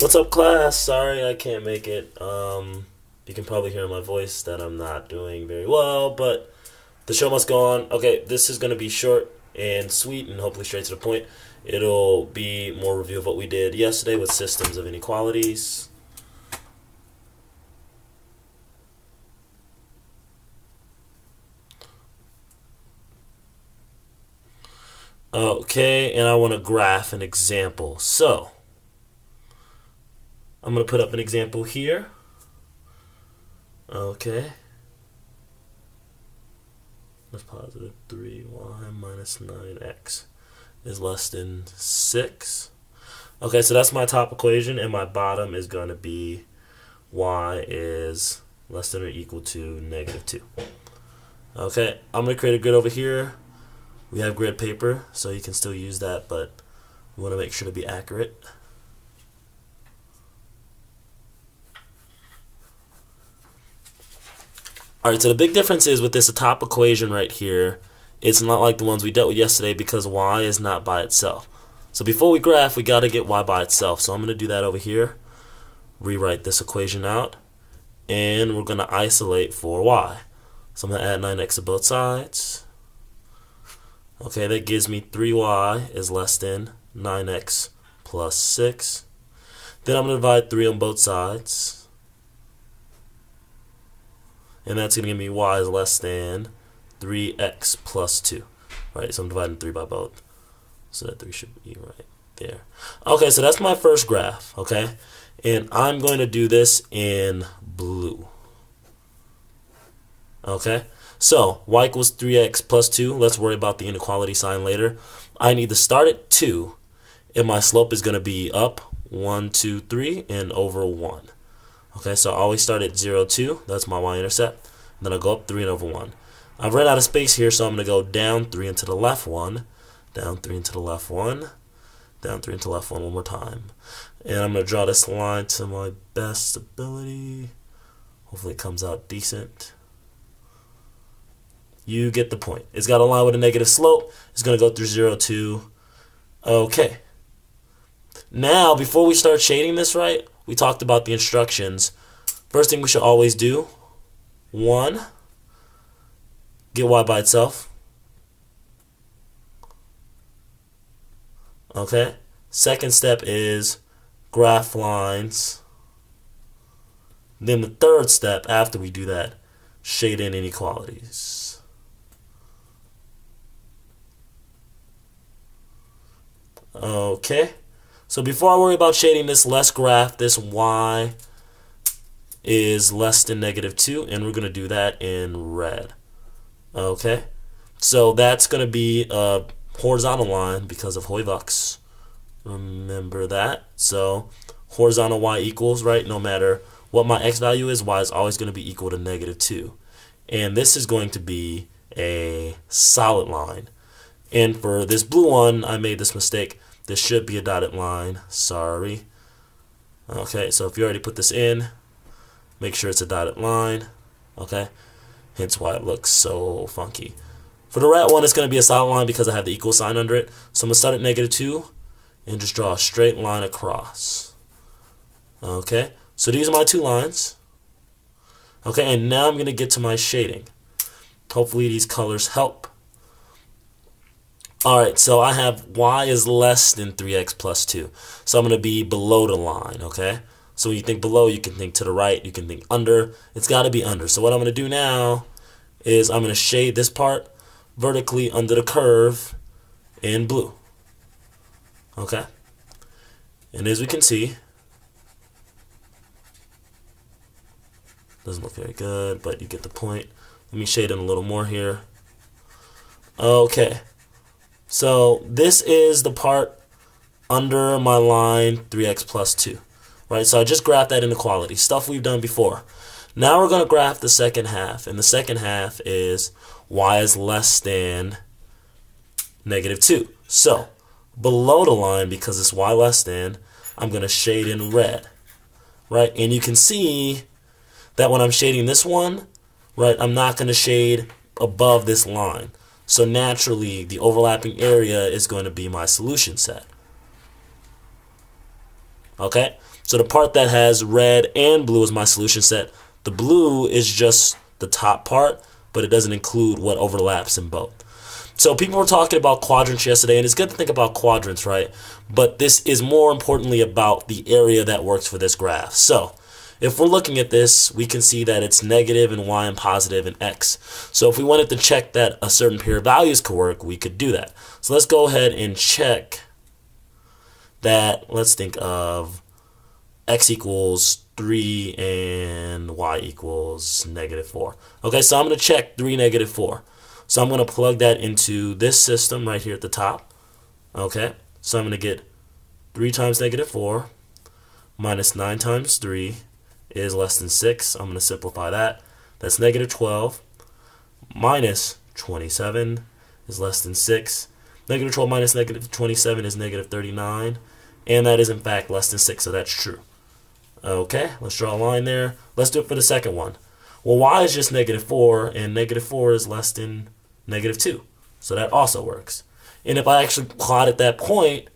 What's up, class? Sorry I can't make it. You can probably hear in my voice that I'm not doing very well, but the show must go on. Okay, this is going to be short and sweet and hopefully straight to the point. It'll be more review of what we did yesterday with systems of inequalities. Okay, and I want to graph an example. So, I'm going to put up an example here. Okay. That's positive 3y minus 9x is less than 6. Okay, so that's my top equation, and my bottom is going to be y is less than or equal to negative 2. Okay, I'm going to create a grid over here. We have grid paper, so you can still use that, but we want to make sure to be accurate. Alright, so the big difference is with this top equation right here, it's not like the ones we dealt with yesterday because y is not by itself. So before we graph, we got to get y by itself. So I'm going to do that over here. Rewrite this equation out. And we're going to isolate for y. So I'm going to add 9x to both sides. Okay, that gives me 3y is less than 9x plus 6. Then I'm going to divide 3 on both sides. And that's going to give me y is less than 3x plus 2. Right, so I'm dividing 3 by both. So that 3 should be right there. Okay, so that's my first graph, okay? And I'm going to do this in blue. Okay, so y equals 3x plus 2. Let's worry about the inequality sign later. I need to start at 2, and my slope is going to be up 1, 2, 3, and over 1. Okay, so I always start at 0, 2. That's my y-intercept. Then I'll go up 3 and over 1. I've run out of space here, so I'm going to go down 3 and to the left 1. Down 3 and to the left 1. Down 3 and to the left 1 more time. And I'm going to draw this line to my best ability. Hopefully it comes out decent. You get the point. It's got a line with a negative slope. It's going to go through 0, 2. Okay. Now, before we start shading this right, we talked about the instructions. First thing we should always do, 1, get y by itself. Okay. Second step is graph lines. Then the third step after we do that, shade in inequalities. Okay. So before I worry about shading this, let's graph this y is less than negative 2, and we're going to do that in red. Okay, so that's going to be a horizontal line because of Hoivux. Remember that. So horizontal y equals, right, no matter what my x value is, y is always going to be equal to negative 2. And this is going to be a solid line. And for this blue one, I made this mistake. This should be a dotted line. Sorry. Okay, so if you already put this in, make sure it's a dotted line. Okay, hence why it looks so funky. For the red one, it's going to be a solid line because I have the equal sign under it. So I'm going to start at negative 2 and just draw a straight line across. Okay, so these are my two lines. Okay, and now I'm going to get to my shading. Hopefully these colors help. Alright, so I have y is less than 3x plus 2. So I'm going to be below the line, okay? So when you think below, you can think to the right, you can think under. It's got to be under. So what I'm going to do now is I'm going to shade this part vertically under the curve in blue. Okay? And as we can see, doesn't look very good, but you get the point. Let me shade in a little more here. Okay. So this is the part under my line 3x plus 2. Right, so I just graphed that inequality, stuff we've done before. Now we're going to graph the second half, and the second half is y is less than negative 2. So below the line, because it's y less than, I'm going to shade in red. Right, and you can see that when I'm shading this one, right, I'm not going to shade above this line. So naturally, the overlapping area is going to be my solution set. Okay, so the part that has red and blue is my solution set. The blue is just the top part, but it doesn't include what overlaps in both. So people were talking about quadrants yesterday, and it's good to think about quadrants, right? But this is more importantly about the area that works for this graph. So if we're looking at this, we can see that it's negative in y and positive in x. So if we wanted to check that a certain pair of values could work, we could do that. So let's go ahead and check that. Let's think of x equals 3 and y equals -4. Okay, so I'm going to check 3, -4. So I'm going to plug that into this system right here at the top. Okay, so I'm going to get 3 times -4 minus 9 times 3 is less than 6. I'm going to simplify that. That's -12 minus 27 is less than 6. -12 minus -27 is -39. And that is in fact less than 6, so that's true. Okay, let's draw a line there. Let's do it for the second one. Well, y is just -4, and -4 is less than -2. So that also works. And if I actually plotted that point,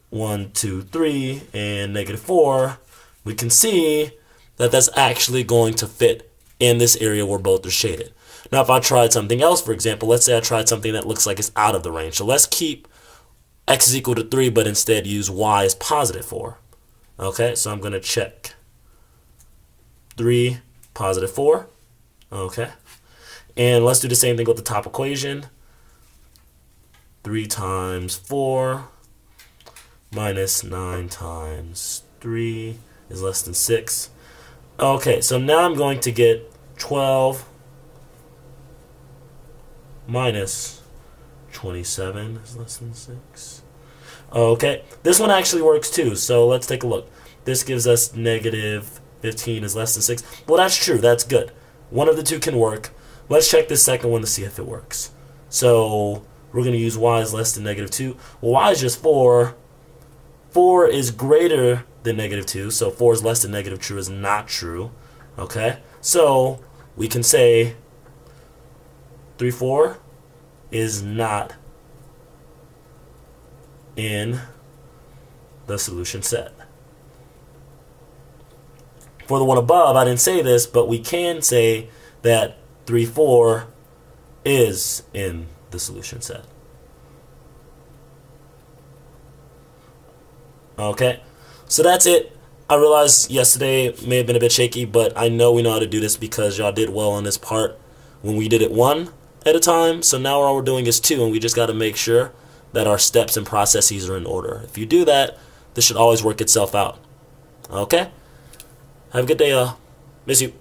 1, 2, 3, and -4, we can see that that's actually going to fit in this area where both are shaded. Now, if I tried something else, for example, let's say I tried something that looks like it's out of the range. So let's keep x is equal to 3, but instead use y as +4. Okay, so I'm going to check 3, +4. Okay. And let's do the same thing with the top equation. 3 times 4 minus 9 times 3 is less than 6. Okay, so now I'm going to get 12 minus 27 is less than 6. Okay, this one actually works too, so let's take a look. This gives us -15 is less than 6. Well, that's true, that's good. One of the two can work. Let's check this second one to see if it works. So we're going to use y is less than -2. Well, y is just 4. 4 is greater than -2, so 4 is less than -2 is not true. Okay, so we can say 3, 4 is not in the solution set. For the one above, I didn't say this, but we can say that 3, 4 is in the solution set. Okay, so that's it. I realized yesterday may have been a bit shaky, but I know we know how to do this because y'all did well on this part when we did it 1 at a time. So now all we're doing is 2, and we just got to make sure that our steps and processes are in order. If you do that, this should always work itself out. Okay? Have a good day, y'all. Miss you.